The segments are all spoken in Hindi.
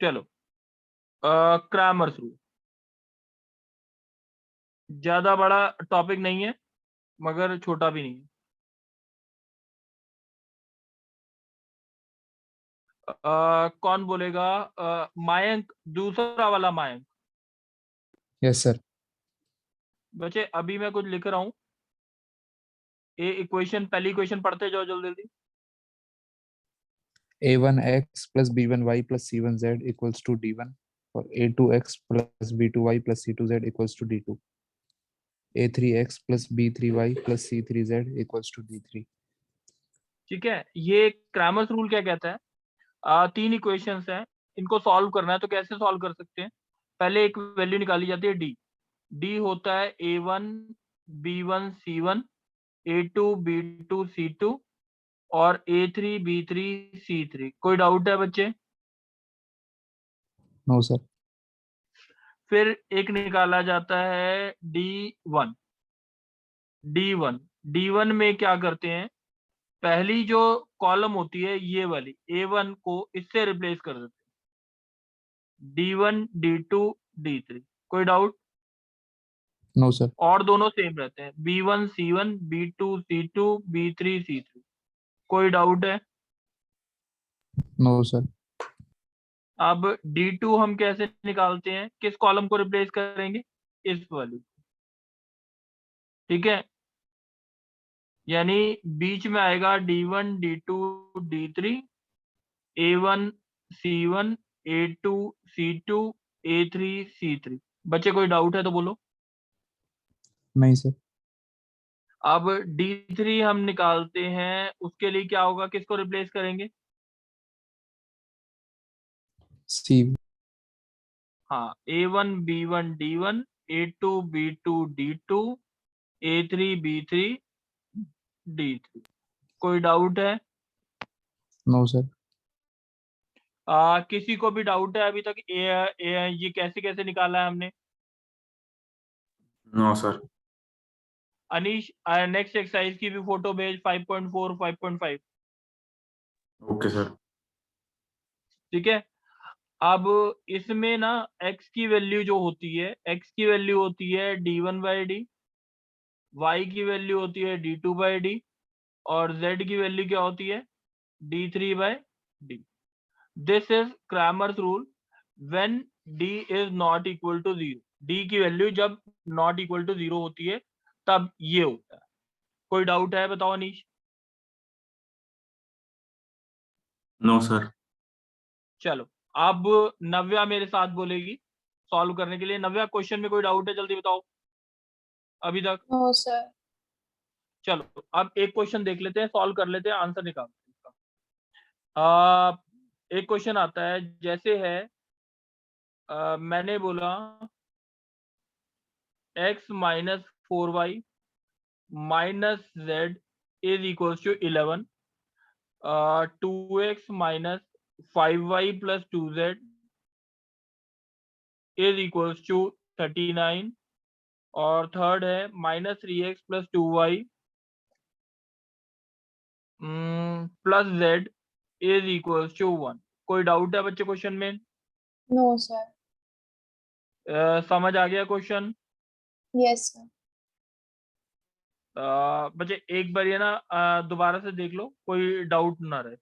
चलो, क्रैमर्स रूल ज्यादा बड़ा टॉपिक नहीं है मगर छोटा भी नहीं है। कौन बोलेगा? मयंक, दूसरा वाला मयंक। Yes sir. बच्चे अभी मैं कुछ लिख रहा हूँ, ये इक्वेशन, पहली इक्वेशन पढ़ते जाओ जल्दी जल्दी। a1x plus b1y plus c1z equals to d1 और a2x plus b2y plus c2z equals to d2, a3x plus b3y plus c3z equals to d3। ठीक है, ये क्रैमर्स रूल क्या कहता है? तीन इक्वेशंस हैं, इनको सॉल्व करना है। तो कैसे सॉल्व कर सकते हैं? पहले एक वैल्यू निकाली जाती है डी। डी होता है a1 b1 c1, a2 b2 c2 और a3 b3 c3। कोई डाउट है बच्चे? No sir. फिर एक निकाला जाता है D1। D1 D1 में क्या करते हैं? पहली जो कॉलम होती है ये वाली A1 को इससे रिप्लेस कर देते हैं, D1 D2 D3। कोई डाउट? No sir. और दोनों सेम रहते हैं, B1 C1 B2 C2 B3 C3। कोई डाउट है? No sir. अब D2 हम कैसे निकालते हैं? किस कॉलम को रिप्लेस करेंगे? इस वाली। ठीक है, यानी बीच में आएगा D1 D2 D3, A1 C1 A2 C2 A3 C3। बच्चे कोई डाउट है तो बोलो। नहीं सर। अब D3 हम निकालते हैं, उसके लिए क्या होगा? किसको रिप्लेस करेंगे? सी। हाँ, A1 B1 D1 A2 B2 D2 A3 B3 D3। कोई डाउट है? No sir. किसी को भी डाउट है अभी तक? ये कैसे कैसे निकाला है हमने? No sir. Anish, next exercise की भी फोटो भेज, 5.4 5.5। Okay sir. ठीक है, अब इसमें ना x की वैल्यू जो होती है, x की वैल्यू होती है d1/d, y की वैल्यू होती है d2/d और z की वैल्यू क्या होती है? d3/d। This is Cramer's rule when d is not equal to 0। d की वैल्यू जब नॉट इक्वल टू 0 होती है तब ये होता है। कोई डाउट है? बताओ अनीश। No sir. चलो, अब नव्या मेरे साथ बोलेगी सॉल्व करने के लिए। नव्या, क्वेश्चन में कोई डाउट है? जल्दी बताओ अभी तक। No sir. चलो, अब एक क्वेश्चन देख लेते हैं, सॉल्व कर लेते हैं, आंसर निकालते हैं इसका। एक क्वेश्चन आता है, जैसे है मैंने बोला x minus 4y minus z is equal to 11, 2x minus 5y plus 2z is equal to 39 और थर्ड है minus 3x plus 2y plus z is equal to 1। कोई डाउट है बच्चे क्वेश्चन में? No sir. समझ आ गया क्वेश्चन? Yes sir. बच्चे एक बार ये ना दोबारा से देख लो, कोई डाउट ना रहे।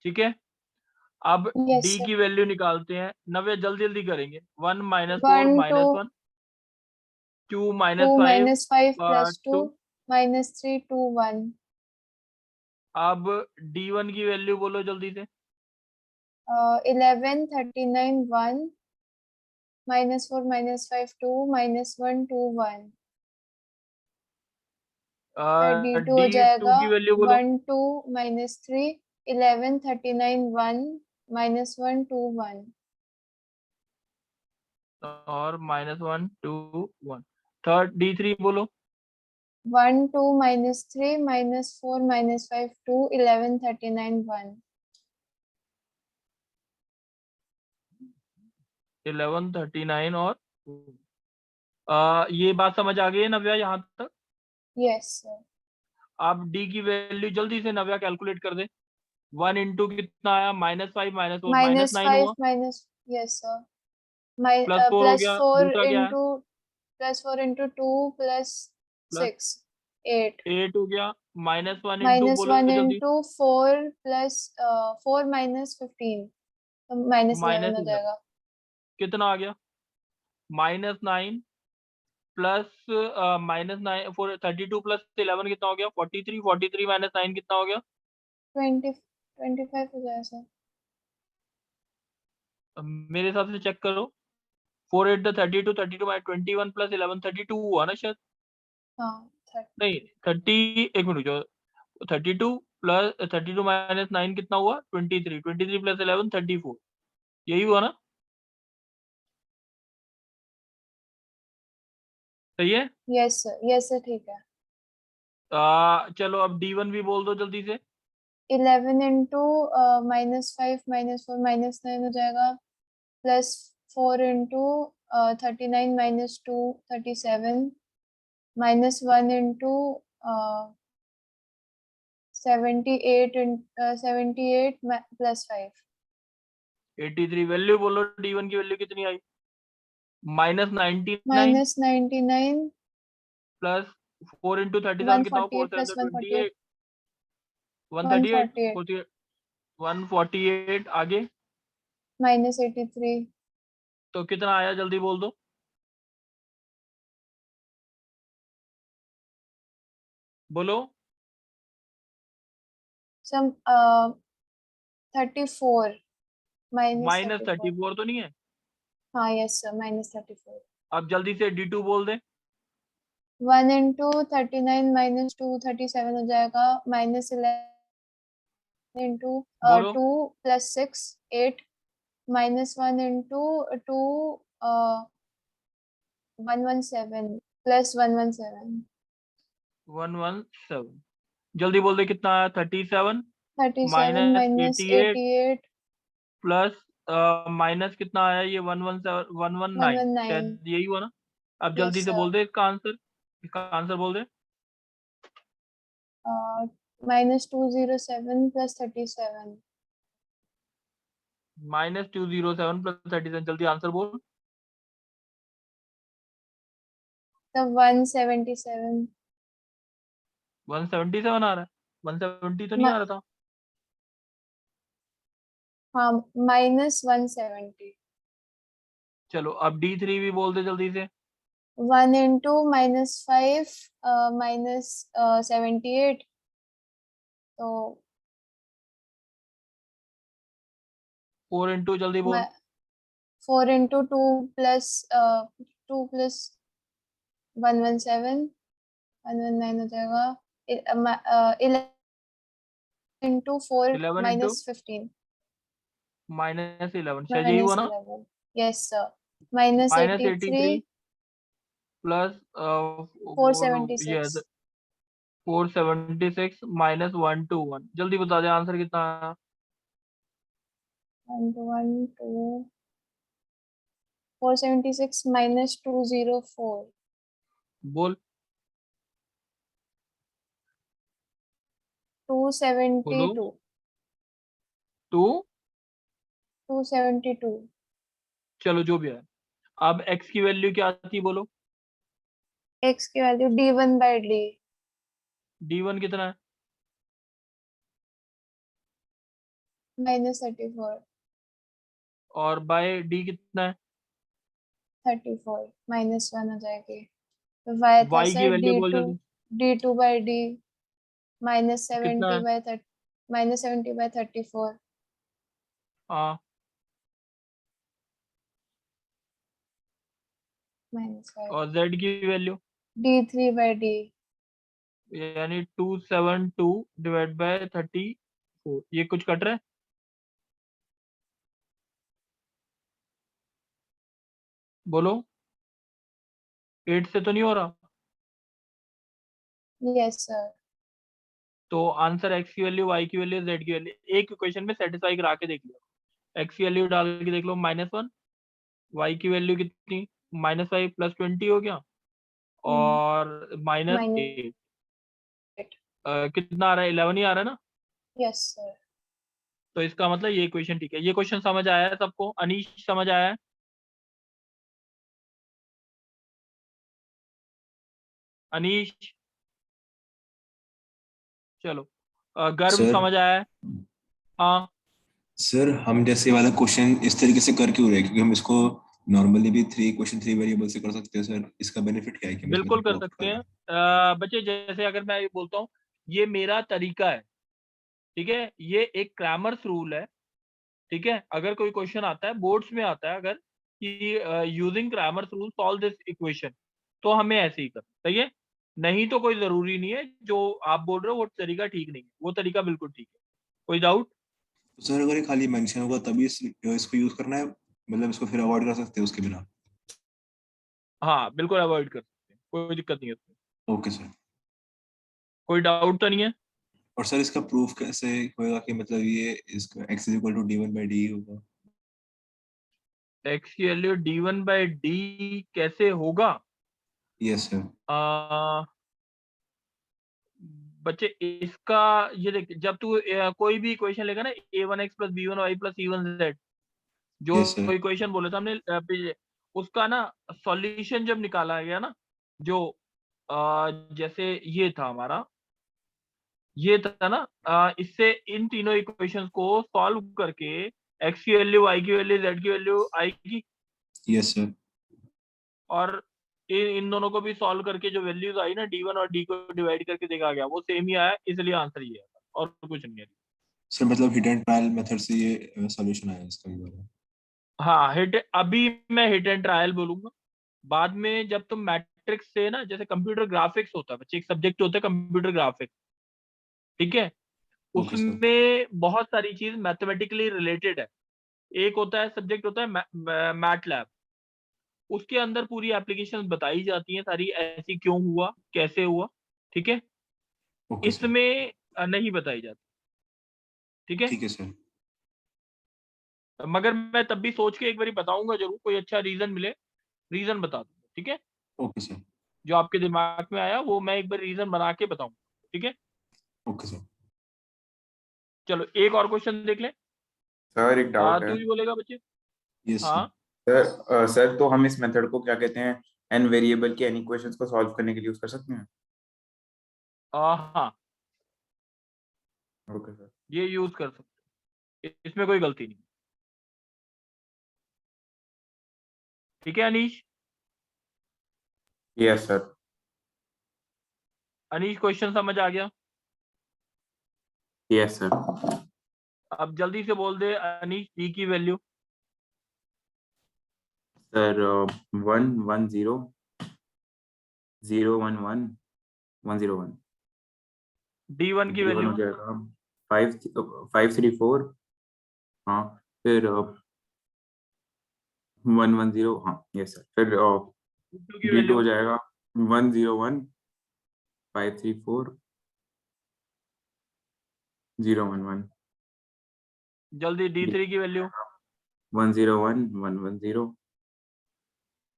ठीक है, अब यस d सर। की वैल्यू निकालते हैं। नव्या जल्दी जल्दी करेंगे। 1 minus 4 1 minus 1, 2 minus 2 5 minus 5 plus 2 2। minus 3 2 1। अब d1 की वैल्यू बोलो जल्दी से। 11 39 1 minus 4 minus 5 2 minus 1 2 1। D2 हो d2 जाएगा की वैल्यू बोलो। 1 2 minus 3 11 39 1 minus 1 2 1। और माइनस 1 2 1। थर्ड d3 बोलो। 1 2 minus 3 minus 4 minus 5 2 11 39 1। 11 39 और ये बात समझ आ गई है नव्या यहाँ तक? Yes sir. आप d की वैल्यू जल्दी से नव्या कैलकुलेट कर दे। 1 इंटू कितना आया, -5 -4 minus -9 5 हुआ, minus, yes sir, +4 हो plus गया, 4 दूसरा क्या है, into plus 4 into 2 plus plus 6 8 8 हो गया, -1 इंटू minus बोलो 1 जल्दी, into 4 plus 4 minus 15, तो minus 11 हो -11 जाएगा। कितना आ गया, -9 प्लस -9 4 32 प्लस 11 कितना हो गया, 43 43 -9 कितना हो गया, 25 हो जाएगा सर। मेरे हिसाब से चेक करो, 4 8 32 32 21 प्लस 11 32 हुआ ना शायद, हाँ 30 नहीं 30, एक मिनट जो 32 प्लस 32 -9 कितना हुआ, 23 23 प्लस 11 34, यही हुआ ना, सही है। yes sir ठीक है। चलो अब D1 भी बोल दो जल्दी से, 11 into -5 -4 -9 हो जाएगा, plus 4 into 39 minus 2 37 -1 into 78 78 plus 5 83 value बोलो, D1 की वैल्यू कितनी आई, -99 -99 प्लस 4 इंटू 37 कितना हो, 4 148 plus 7 148 28 138 148 148 आगे, -83 तो कितना आया जल्दी बोल दो, बोलो, some 34 minus -34 34 तो नहीं है, हाँ yes sir -34 अब जल्दी से D2 बोल दे, 1 into 39 minus 2 37 हो जाएगा, -11 into बोलो 2 plus 6 8 -1 into 2 117 plus 117 117, जल्दी बोल दे कितना आया, 37 37 minus 88 88 प्लस माइनस कितना आया, ये 117 119 119 शायद यही हुआ ना, अब yes जल्दी से sir बोल दे इसका आंसर, बोल दे, -207 plus 37 -207 प्लस 37, जल्दी आंसर बोल, तो 177 177 आ रहा है, 170 तो नहीं आ रहा था, हाँ -170 चलो अब D3 भी बोल दे जल्दी से, 1 into -5 minus 78 तो 4 इंटू जल्दी बोल, 4 into 2 plus 2 plus 117 119 हो जाएगा, 11 into 4 11 इंटू minus 15 -11 शायद यही हुआ minus ना, 11 yes sir minus -83 83 प्लस 476 476 -121, जल्दी बता दे आंसर कितना आया, 1 2 476 minus 204 बोल, 272 2 272 चलो जो भी है, अब x की वैल्यू क्या आती है बोलो, x की value d1 by d D1 कितना है, -34 और बाय D कितना है, 34 -1 हो जाएगी, तो y था y की सर वैल्यू बोल जल्दी, d2 by d कितना है, -70 by 34 हाँ -5 और z की वैल्यू, d3 by d यानी 272 डिवाइड बाय 34, ये कुछ कट रहा है, बोलो 8 से तो नहीं हो रहा, yes sir तो आंसर x की वैल्यू, y की वैल्यू, z की वैल्यू एक इक्वेशन में सेटिस्फाई करा के देख लो, x की वैल्यू डाल के देख लो -1, y की वैल्यू कितनी -5 प्लस 20 हो गया, और -8 -8 कितना आ रहा है, 11 ही आ रहा है ना, yes sir तो इसका मतलब ये इक्वेशन ठीक है। ये क्वेश्चन समझ आया है सबको? अनीश समझ आया है? अनीश, चलो गर्व सर समझ आया है? हाँ सर हम जैसे वाला क्वेश्चन इस तरीके से कर क्यों रहे हैं? क्योंकि हम इसको नॉर्मली भी थ्री वेरिएबल से कर सकते हैं सर। इसका बेनिफिट क्या है कि हम इसमें बिल्कुल कर ड्रॉप सकते कर रहे हैं। हैं? बच्चे जैसे अगर मैं ये बोलता हूँ ये मेरा तरीका है, ठीक है, ये एक क्रैमर्स रूल है, ठीक है। अगर कोई क्वेश्चन आता है बोर्ड्स में आता है अगर कि using Cramer's rule solve this equation, तो हमें ऐसे ही कर, सही है। नहीं तो कोई जरूरी नहीं है, जो आप बोल रहे हो वो तरीका ठीक नहीं है, वो तरीका बिल्कुल ठीक है। कोई डाउट? तो सर अगर ये खाली मेंशन होगा तभी इसको यूज करना है, मतलब इसको फिर अवॉइड कर सकते हैं उसके बिना? हाँ बिल्कुल अवॉइड कर सकते हैं, कोई दिक्कत नहीं है उसमें। Okay sir. कोई डाउट तो नहीं है? और सर इसका प्रूफ कैसे होगा कि मतलब ये इसका x is equal to d1/d होगा? एक्स की वैल्यू d1/d कैसे होगा? Yes sir. आ, बच्चे इसका ये देख, जब तू कोई भी इक्वेशन लेगा ना, a1x plus b1y plus c1z, जो यस सर। इक्वेशन बोले था हमने उसका ना सॉल्यूशन जब निकाला गया ना, जो जैसे ये था हमारा, ये था ना, इससे इन तीनों इक्वेशंस को सॉल्व करके x की वैल्यू, y की वैल्यू, z की वैल्यू आएगी, यस सर। और इन दोनों को भी सॉल्व करके जो वैल्यूज आई ना d1 और d को डिवाइड करके देखा गया, वो सेम ही आया, इसलिए आंसर ये है और कुछ नहीं है। सर मतलब हिट एंड ट्रायल मेथड से ये सॉल्यूशन आया इसका भी वाला? हाँ हिट, अभी मैं हिट एंड ट्रायल बोलूंगा, बाद में जब तुम मैट्रिक्स से ना, जैसे कंप्यूटर ग्राफिक्स होता है बच्चे, एक सब्जेक्ट होता है कंप्यूटर ग्राफिक्स, ठीक है, ओके सर। उसमें बहुत सारी चीज मैथमेटिकली रिलेटेड है। एक होता है सब्जेक्ट होता है मैट लैब, उसके अंदर पूरी एप्लीकेशन बताई जाती हैं सारी, ऐसी क्यों हुआ, कैसे हुआ, ठीक है। Okay sir. इसमें नहीं बताई जाती, ठीक है। ठीक है सर। मगर मैं तब भी सोच के एक बार बताऊंगा जरूर, कोई अच्छा रीजन मिले, रीजन बता दूंगा, ठीक है। Okay sir. जो आपके दिमाग में आया वो मैं एक बार रीजन बना के बताऊंगा, ठीक है। Okay sir. चलो एक और क्वेश्चन देख ले। सर एक डाउट है। तू ही बोलेगा बच्चे? यस हाँ सर। सर सर तो हम इस मेथड को क्या कहते हैं, एन वेरिएबल के एन इक्वेशंस को सॉल्व करने के लिए यूज कर सकते हैं? हाँ, ओके सर। ये यूज कर सकते हैं, इसमें कोई गलती नहीं, ठीक है Anish? Yes sir. Anish question समझ आ गया? Yes sir. अब जल्दी से बोल दे अनीश डी की वैल्यू। सर 1 1 0 0 1 1 1 0 1 D1 की D1 वैल्यू हो जाएगा 5 3 4। हाँ फिर 1 1 0। हाँ यस सर। फिर D2 की D2 वैल्यू हो जाएगा 1 0 1 5 3 4 0 1 1। जल्दी D3 की वैल्यू 1 0 1 1 1 0।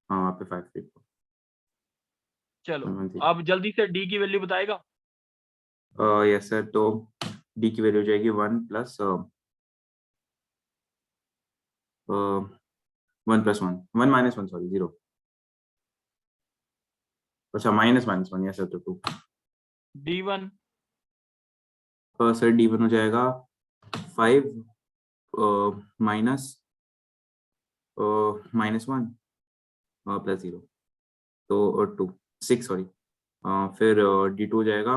हाँ वहाँ पे 5 3 4 चलो 1 1 0। अब जल्दी से D की वैल्यू बताएगा? Yes sir. तो D की वैल्यू हो जाएगी 1 + 1 सॉरी 0। अच्छा -1 यस सर। तो 2। D1 सर D1 हो जाएगा 5 माइनस -1 +0, तो 2 6 सॉरी। फिर D2 हो जाएगा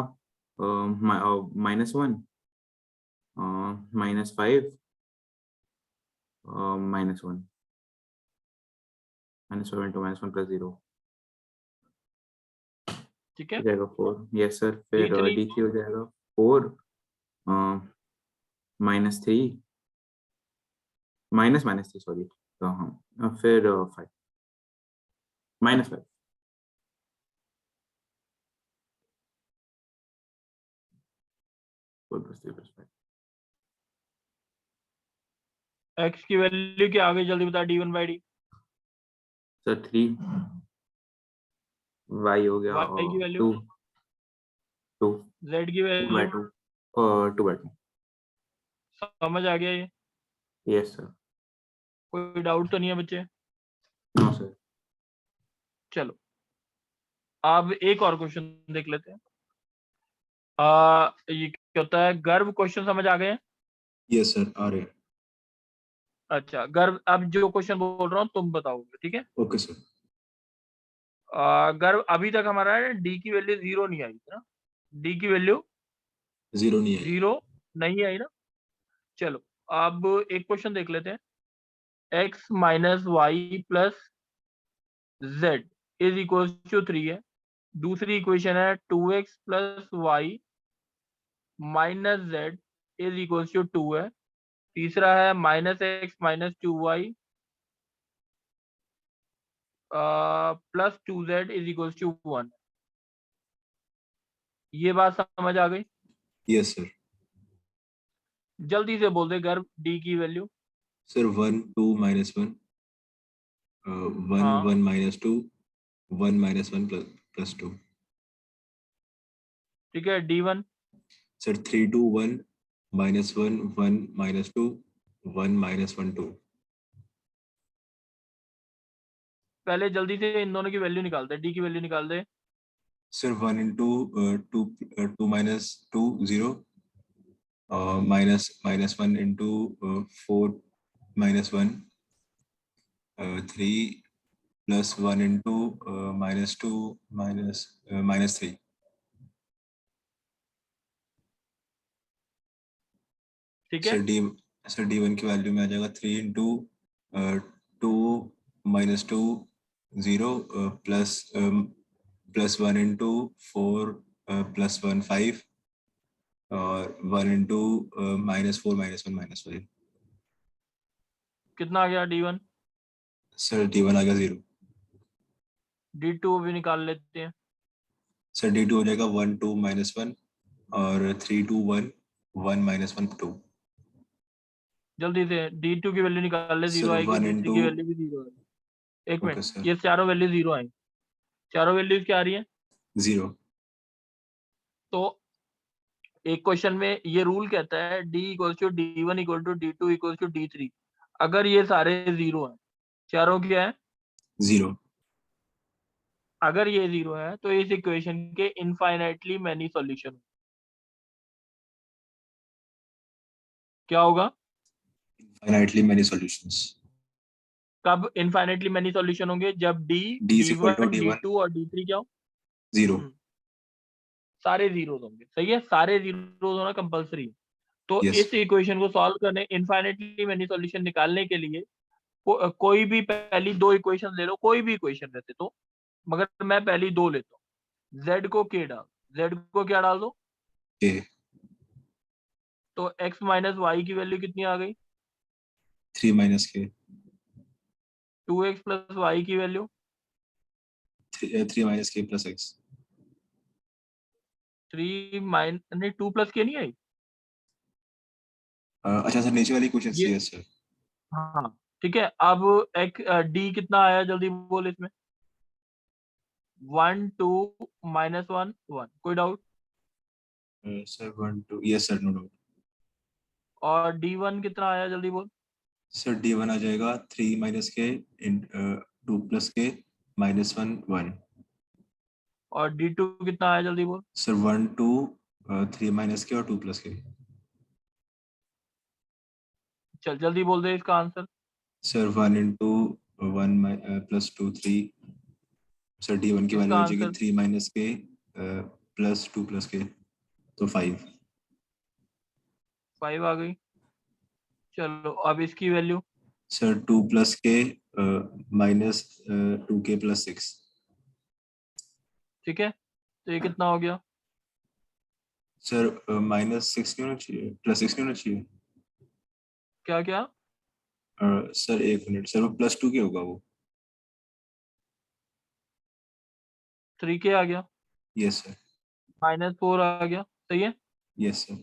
-1 -5 -1 -1 -1 +0 ठीक है। हो जाएगा 4। Yes sir. फिर D3 D3 हो जाएगा 4 -3 -3 सॉरी। तो हाँ फिर 5 -5 4 + 3 + 5। X की वैल्यू क्या आ गई, जल्दी बता। D1/D सर 3 Y हो गया Y की वैल्यू 2 2 Z की 2/2 वैल्यू 2/2 समझ आ गया ये? Yes sir. कोई डाउट तो नहीं है बच्चे? No sir. चलो अब एक और क्वेश्चन देख लेते हैं। ये क्या होता है, गर्भ क्वेश्चन समझ आ गए हैं? यस सर, आ रहे हैं। अच्छा गर्भ, अब जो क्वेश्चन बोल रहा हूँ तुम बताओगे, ठीक है? Okay sir. गर्भ अभी तक हमारा है डी की वैल्यू 0 नहीं आई है ना, डी की वैल्यू 0 नहीं आई। 0 नहीं आई ना। चलो अब एक क्वेश्चन देख लेते हैं। x minus y plus z is equal to 3 है। दूसरी इक्वेशन है 2x plus y minus z is equal to 2 है। तीसरा है minus x minus 2y plus 2z is equal to 1। ये बात समझ आ गई? Yes sir. जल्दी से बोल दे गर्भ डी की वैल्यू। सर 1 2 -1 1 हाँ 1 -2 1 -1 प्लस 2। ठीक है। D1 sir 3 2 1 -1 1 -2 1 -1 2। पहले जल्दी से इन दोनों की वैल्यू निकाल दे, डी की वैल्यू निकाल दे। Sir 1 into 2 2 minus 2 0 -1 into 4 -1 3 plus 1 into -2 -3। ठीक है। सर D1 की वैल्यू में आ जाएगा 3 into 2 -2 0 plus 1 into 4 plus 1 5 और 1 into -4 -1 -5। कितना आ गया D1? सर D1 आ गया 0। D2 भी निकाल लेते हैं। सर D2 हो जाएगा 1 2 -1 और 3 2 1 1 -1 2। जल्दी से D2 की वैल्यू निकाल ले, 0 सर आएगी। 1 D3 into की वैल्यू भी 0 आएगी। एक ओके मिनट, सर ये चारों वैल्यू 0 आएंगी। चारों वैल्यूज क्या आ रही है? 0। तो एक क्वेश्चन में ये रूल कहता है D equal to D1 equal to D2 equal to D3। अगर ये सारे 0 हैं, चारों क्या है? 0। अगर ये 0 है तो इस इक्वेशन के इनफाइनाइटली मैनी सॉल्यूशन क्या होगा? Finitely many solutions। कब इनफाइनाइटली मैनी सॉल्यूशन होंगे? जब D, D is equal to D1, D1 D2 और D3 क्या हो? 0। सारे जीरोस होंगे। सही है, सारे जीरोस होना कंपलसरी है। तो यस इस इक्वेशन को सॉल्व करने, इनफाइनाइटली मैनी सॉल्यूशन निकालने के लिए कोई भी पहली दो इक्वेशन ले लो, कोई भी इक्वेशन रहते तो, मगर मैं पहली दो लेता हूँ। z को k डाल, z को क्या डाल दो? k। तो x माइनस वाई की वैल्यू कितनी आ गई? 3 minus k 2x plus y की value 3 minus k plus x। 3 minus नहीं 2 प्लस के नहीं आई अच्छा सर नीचे वाली क्वेश्चन ये? Yes sir. हाँ ठीक है। अब एक डी कितना आया जल्दी बोल इसमें? 1 2 -1 1। कोई doubt? Sir 1 2 yes sir no doubt. और D1 कितना आया जल्दी बोल? सर D1 आ जाएगा 3 minus k 2 plus k -1 1। और D2 कितना आया जल्दी बोल? सर 1 2 3 minus k और 2 plus k। चल जल्दी बोल दे इसका answer. Sir 1 into 1 plus 2 3। Sir D1 की इसका वैल्यू हो जाएगी answer 3 minus k plus 2 plus k तो 5। 5 आ गई। चलो अब इसकी value. Sir 2 plus k minus 2k plus 6। ठीक है, तो ये कितना हो गया? सर -6 नहीं होना चाहिए, +6 नहीं होना चाहिए। क्या क्या? सर एक मिनट सर वो +2 के होगा वो। 3k आ गया, यस सर। -4 आ गया। सही है। Yes sir.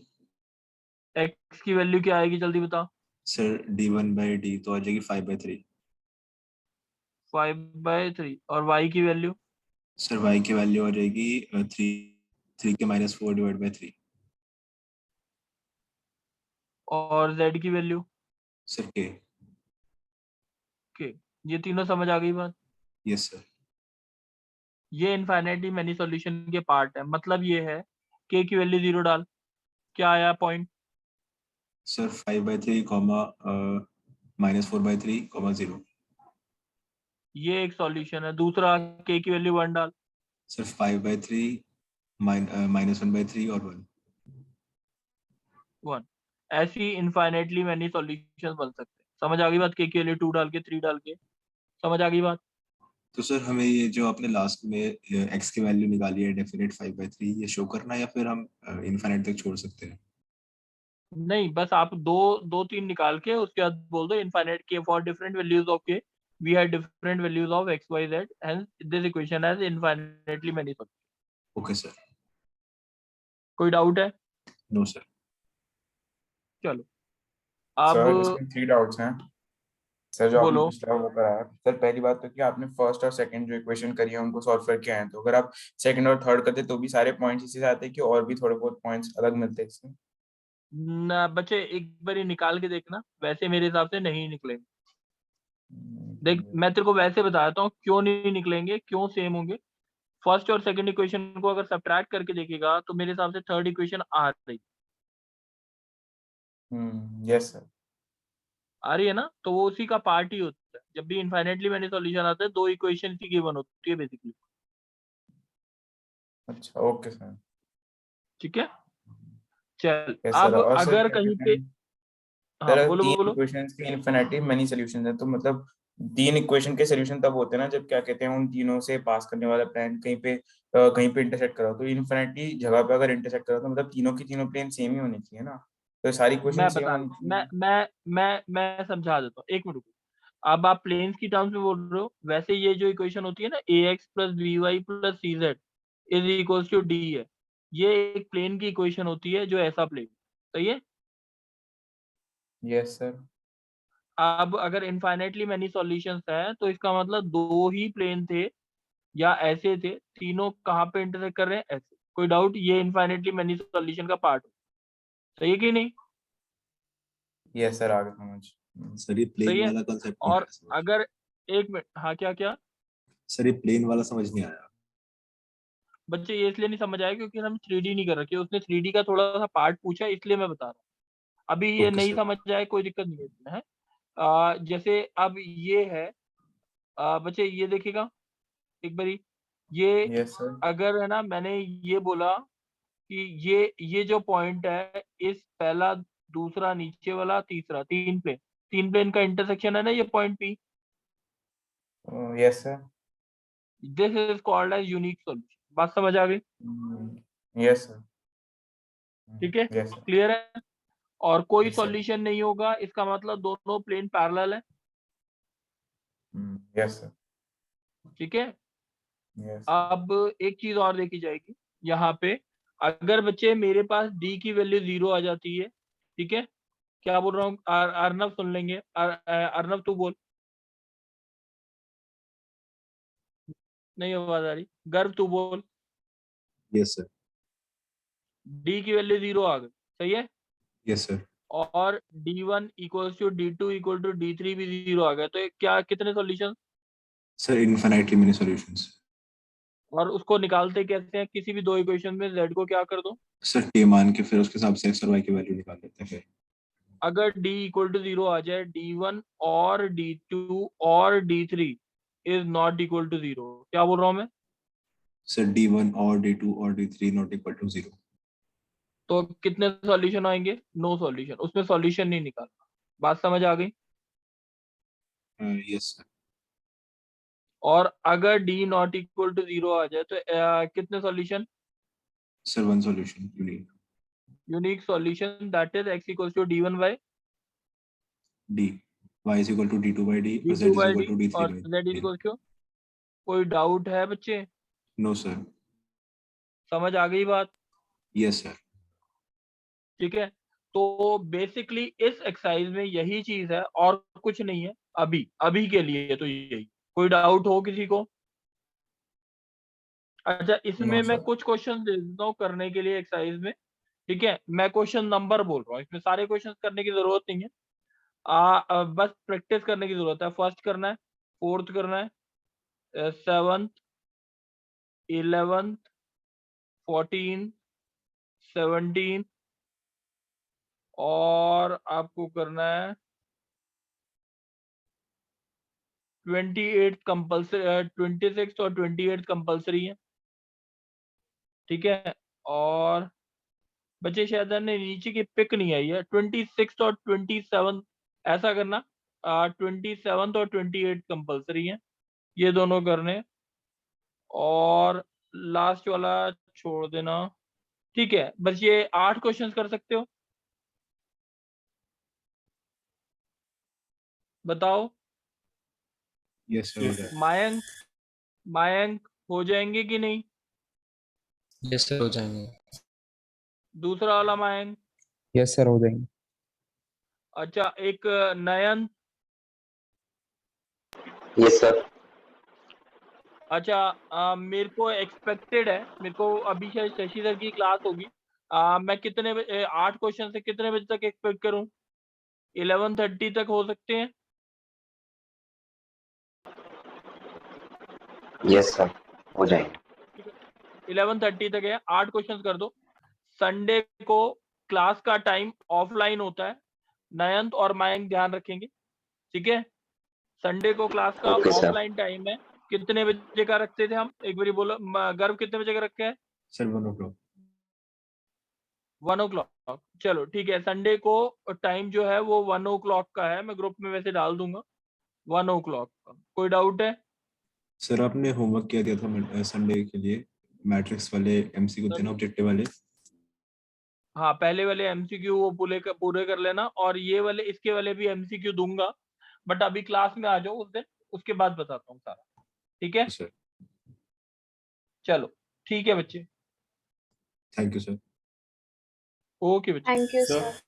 x की वैल्यू क्या आएगी जल्दी बता? सर D1/D तो आ जाएगी 5/3। 5/3। और y की वैल्यू? सर y की वैल्यू आ जाएगी 3 के -4 / 3। और z की वैल्यू सर के। k। ये तीनों समझ आ गई बात। Yes sir. ये इनफाइनाइटली मैनी सॉल्यूशन के पार्ट है। मतलब ये है k की वैल्यू 0 डाल, क्या आया पॉइंट? Sir 5/3 comma -4/3 comma 0। ये एक सॉल्यूशन है। दूसरा k की वैल्यू 1 डाल, सर 5/3 -1/3 और 1। 1। ऐसी इनफाइनाइटली मैनी सॉल्यूशन बन सकते हैं। समझ आ गई बात? k की वैल्यू 2 डाल के 3 डाल के, समझ आ गई बात? तो सर हमें ये जो आपने लास्ट में x की वैल्यू निकाली है डेफिनेट 5/3 ये शो करना है या फिर हम इनफाइनाइट तक छोड़ सकते हैं? नहीं, बस आप दो तीन निकाल के उसके बाद बोल दो infinite k for different values of k we have different values of x y z hence this equation has infinitely many solution. Okay sir. कोई डाउट है? No sir. चलो अब सर इसमें 3 डाउट्स हैं सर जो आपने बोलो। पिछला वो कराया। सर पहली बात तो कि आपने फर्स्ट और सेकंड जो इक्वेशन करी है उनको सॉल्व करके आए हैं, तो अगर आप सेकंड और थर्ड करते तो भी सारे पॉइंट्स इसी से आते कि और भी थोड़े बहुत पॉइंट्स अलग मिलते इससे? ना बच्चे, एक बार निकाल के देखना, वैसे मेरे हिसाब से नहीं निकलेंगे। देख मैं तेरे को वैसे बताता हूँ क्यों नहीं निकलेंगे, क्यों सेम होंगे। फर्स्ट और सेकंड इक्वेशन को अगर सब्ट्रैक्ट करके देखेगा तो मेरे हिसाब से थर्ड इक्वेशन यस सर। आ रही है ना, तो वो उसी का पार्ट ही होता है। जब भी इनफाइनाइटली मैनी सॉल्यूशन आता है, दो इक्वेशन इसी की वन होती है बेसिकली। अच्छा ओके सर। ठीक है, चल यस सर। अब और सर अगर क्या कहीं कहते पे, हैं, हाँ सर बोलो तीन बोलो। इक्वेशंस की इनफिनिटी मेनी सॉल्यूशंस हैं, तो मतलब तीन इक्वेशन के सॉल्यूशन तब होते हैं ना जब क्या कहते हैं उन तीनों से पास करने वाला प्लेन कहीं पे इंटरसेक्ट करो। तो इनफिनिटी जगह पे अगर इंटरसेक्ट करो तो मतलब तीनों की तीनों प्लेन सेम ही होनी चाहिए ना, तो सारी इक्वेशन मैं सेम बता होनी चाहिए। मैं समझा देता हूँ, एक मिनट रुको। अब आप प्लेन्स की टर्म्स में बोल रहे हो, वैसे ये जो इक्वेशन होती है ना ax plus by plus cz is equals to d है, ये एक प्लेन की इक्वेशन होती है जो ऐसा प्लेन, सही है। Yes sir. अब अगर इनफाइनाइटली मैनी सॉल्यूशंस हैं तो इसका मतलब दो ही प्लेन थे या ऐसे थे, तीनों कहाँ पे इंटरसेक्ट कर रहे हैं, ऐसे। कोई डाउट? ये इनफाइनाइटली मैनी सॉल्यूशन का पार्ट है, सही है कि नहीं? यस सर आगे समझ। सर ये प्लेन सही है। वाला कंसेप्ट नहीं और आया समझ। अगर एक मिनट, हाँ क्या क्या सर ये प्लेन वाला समझ नहीं आया। बच्चे, ये इसलिए नहीं समझ आया क्योंकि हम 3D नहीं कर रखे। उसने 3D का थोड़ा सा पार्ट पूछा, इसलिए मैं बता रहा हूँ। अभी ये ओके नहीं सर। समझ आए कोई दिक्कत नहीं है इसमें, है। जैसे अब ये है, बच्चे ये देखिएगा एक बारी, ये यस सर। अगर है ना, मैंने ये बोला कि ये जो पॉइंट है, इस पहला दूसरा नीचे वाला तीसरा, तीन प्लेन का इंटरसेक्शन है ना ये point P, yes sir. This is called as unique solution. बात समझ आ गई? Yes sir. ठीक है, यस सर। क्लियर है। और कोई यस सर। सॉल्यूशन नहीं होगा, इसका मतलब दोनों प्लेन पैरेलल है। Yes sir. ठीक है। यस। अब एक चीज और देखी जाएगी यहाँ पे, अगर बच्चे मेरे पास d की वैल्यू 0 आ जाती है, ठीक है, क्या बोल रहा हूँ, अर्नव सुन लेंगे। अर्नव तू बोल, नहीं आवाज आ रही। गर्व तू बोल। Yes sir. d की वैल्यू 0 आ गई, सही है। Yes sir. और d1 equals to d2 equal to d3 भी 0 आ गया, तो ये क्या, कितने solution? Sir infinitely many solutions. और उसको निकालते कैसे हैं? किसी भी दो इक्वेशन में z को क्या कर दो, सर के मान के फिर उसके हिसाब से x और y की वैल्यू निकाल लेते हैं फिर। अगर d इक्वल टू 0 आ जाए, d1 और d2 और d3 is not equal to 0, क्या बोल रहा हूँ मैं? सर d1 और d2 और d3 नॉट इक्वल टू 0। तो कितने सॉल्यूशन आएंगे? नो सॉल्यूशन, उसमें सॉल्यूशन नहीं निकालना। बात समझ आ गई? Yes sir. और अगर d नॉट इक्वल टू 0 आ जाए तो कितने solution? Sir one solution unique. Unique solution, that is x equal to d1 by d y is equal to d2 by d और z d2 is by equal d to d3 और by z d। Equal to. कोई डाउट है बच्चे? No sir. समझ आ गई बात? Yes sir. ठीक है, तो बेसिकली इस एक्सरसाइज में यही चीज है और कुछ नहीं है। अभी अभी के लिए तो यही। कोई डाउट हो किसी को? अच्छा, नो इसमें मैं सर। कुछ क्वेश्चन दे देता हूँ करने के लिए एक्सरसाइज में। ठीक है, मैं क्वेश्चन नंबर बोल रहा हूँ, इसमें सारे क्वेश्चन करने की जरूरत नहीं है। बस प्रैक्टिस करने की जरूरत है। फर्स्ट करना है, फोर्थ करना है, 7th, 11th, 14, 17 और आपको करना है 28 कंपल्सरी, 26 और 28 कंपल्सरी है। ठीक है, और बच्चे शायद ने नीचे की पिक नहीं आई है, 26 और 27 ऐसा करना, 27 और 28 कंपल्सरी है, ये दोनों करने, और लास्ट वाला छोड़ देना। ठीक है, बस ये 8 क्वेश्चंस कर सकते हो, बताओ। यस सर हो जाएगा। मायंक, मायंक हो जाएंगे कि नहीं? यस सर हो जाएंगे। दूसरा वाला मायंक, यस सर हो जाएंगे। अच्छा एक नयन, यस सर। अच्छा मेरे को एक्सपेक्टेड है, मेरे को अभी शायद शशि सर की क्लास होगी, मैं कितने बजे 8 क्वेश्चन से कितने बजे तक एक्सपेक्ट करूं? 11:30 तक हो सकते हैं? यस सर हो जाएंगे। 11:30 तक है, 8 क्वेश्चंस कर दो। संडे को क्लास का टाइम ऑफलाइन होता है, नयंत और मायंक ध्यान रखेंगे, ठीक है। संडे को क्लास का ओके सर। ऑफलाइन टाइम है, कितने बजे का रखते थे हम? एक बार बोलो, गर्व कितने बजे का रखे हैं? Sir 1 o'clock। 1 o'clock, चलो ठीक है। संडे को टाइम जो है वो 1 o'clock का है, मैं ग्रुप में वैसे डाल दूंगा 1 o'clock का। कोई डाउट है? सर आपने होमवर्क क्या दिया था संडे के लिए? मैट्रिक्स वाले एमसीक्यू थे ना, ऑब्जेक्टिव वाले? हाँ, पहले वाले एमसीक्यू वो पूरे कर लेना, और ये वाले इसके वाले भी एमसीक्यू दूंगा, बट अभी क्लास में आ जाओ उस दिन, उसके बाद बताता हूँ सारा, ठीक है। सर चलो ठीक है बच्चे, थैंक यू सर। ओके बच्चे। Thank you, Sir. sir.